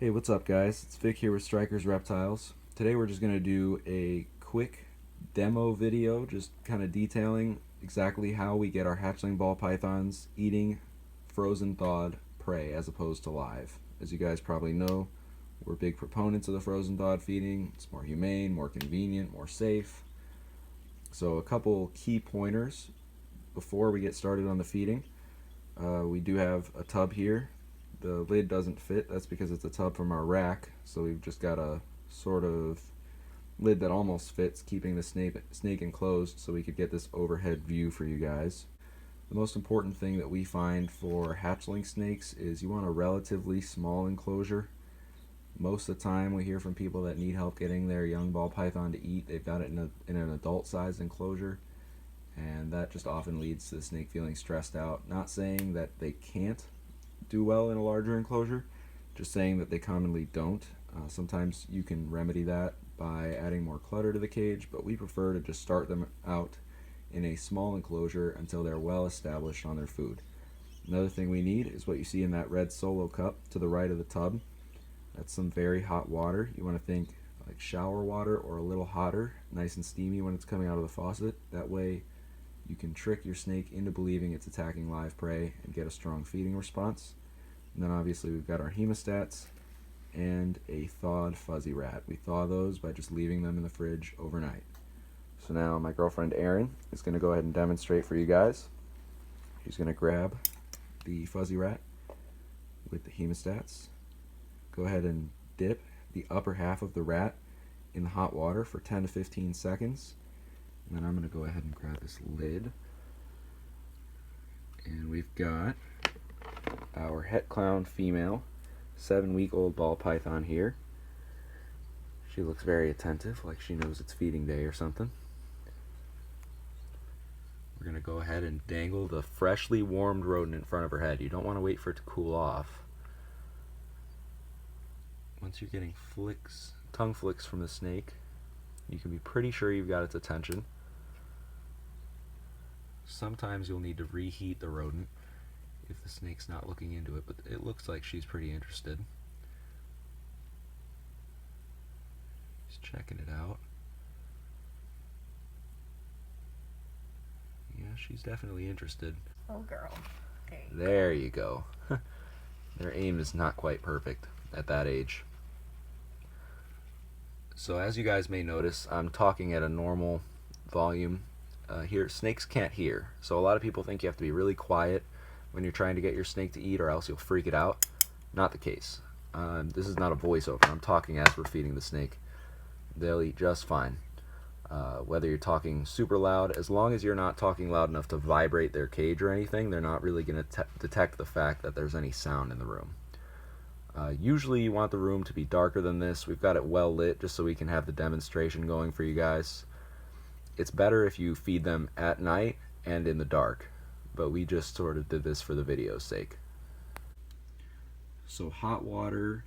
Hey, what's up guys? It's Vic here with Strikers Reptiles. Today we're just going to do a quick demo video just kind of detailing exactly how we get our hatchling ball pythons eating frozen thawed prey as opposed to live. As you guys probably know, we're big proponents of the frozen thawed feeding. It's more humane, more convenient, more safe. So a couple key pointers before we get started on the feeding. We do have a tub here. The lid doesn't fit. That's because it's a tub from our rack, so we've just got a sort of lid that almost fits, keeping the snake enclosed so we could get this overhead view for you guys. The most important thing that we find for hatchling snakes is you want a relatively small enclosure. Most of the time we hear from people that need help getting their young ball python to eat. They've got it in an adult sized enclosure, and that just often leads to the snake feeling stressed out. Not saying that they can't do well in a larger enclosure, just saying that they commonly don't. Sometimes you can remedy that by adding more clutter to the cage, but we prefer to just start them out in a small enclosure until they're well established on their food. Another thing we need is what you see in that red Solo cup to the right of the tub. That's some very hot water. You want to think like shower water or a little hotter, nice and steamy when it's coming out of the faucet. That way you can trick your snake into believing it's attacking live prey and get a strong feeding response. And then obviously we've got our hemostats and a thawed fuzzy rat. We thaw those by just leaving them in the fridge overnight. So now my girlfriend Erin is going to go ahead and demonstrate for you guys. She's going to grab the fuzzy rat with the hemostats. Go ahead and dip the upper half of the rat in the hot water for 10 to 15 seconds. And then I'm going to go ahead and grab this lid. And we've got our het clown female, 7-week-old ball python here. She looks very attentive, like she knows it's feeding day or something. We're going to go ahead and dangle the freshly warmed rodent in front of her head. You don't want to wait for it to cool off. Once you're getting tongue flicks from the snake, you can be pretty sure you've got its attention. Sometimes you'll need to reheat the rodent if the snake's not looking into it, but it looks like she's pretty interested. Just checking it out. Yeah, she's definitely interested. Oh girl. There you go. Their aim is not quite perfect at that age. So as you guys may notice, I'm talking at a normal volume. Here, snakes can't hear, so a lot of people think you have to be really quiet when you're trying to get your snake to eat, or else you'll freak it out. Not the case. This is not a voiceover. I'm talking as we're feeding the snake. They'll eat just fine. Whether you're talking super loud, as long as you're not talking loud enough to vibrate their cage or anything, they're not really going to detect the fact that there's any sound in the room. Usually you want the room to be darker than this. We've got it well lit just so we can have the demonstration going for you guys. It's better if you feed them at night and in the dark, but we just sort of did this for the video's sake. So hot water,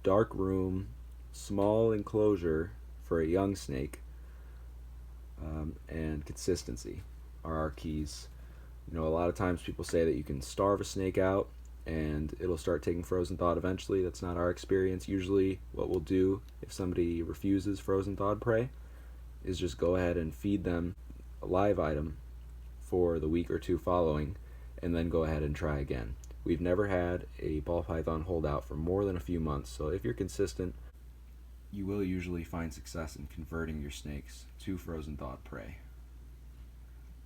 dark room, small enclosure for a young snake, and consistency are our keys. You know, a lot of times people say that you can starve a snake out and it'll start taking frozen thawed eventually. That's not our experience. Usually what we'll do if somebody refuses frozen thawed prey is just go ahead and feed them a live item for the week or two following, and then go ahead and try again. We've never had a ball python hold out for more than a few months, so if you're consistent, you will usually find success in converting your snakes to frozen thawed prey.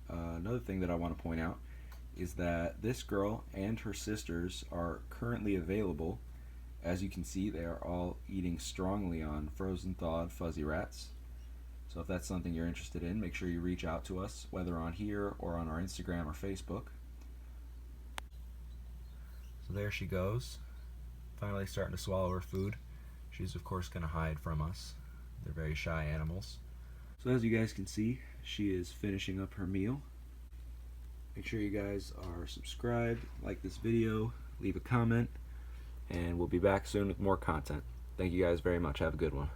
Another thing that I want to point out is that this girl and her sisters are currently available. As you can see, they are all eating strongly on frozen thawed fuzzy rats. So if that's something you're interested in, make sure you reach out to us, whether on here or on our Instagram or Facebook. So there she goes, finally starting to swallow her food. She's of course going to hide from us. They're very shy animals. So as you guys can see, she is finishing up her meal. Make sure you guys are subscribed, like this video, leave a comment, and we'll be back soon with more content. Thank you guys very much. Have a good one.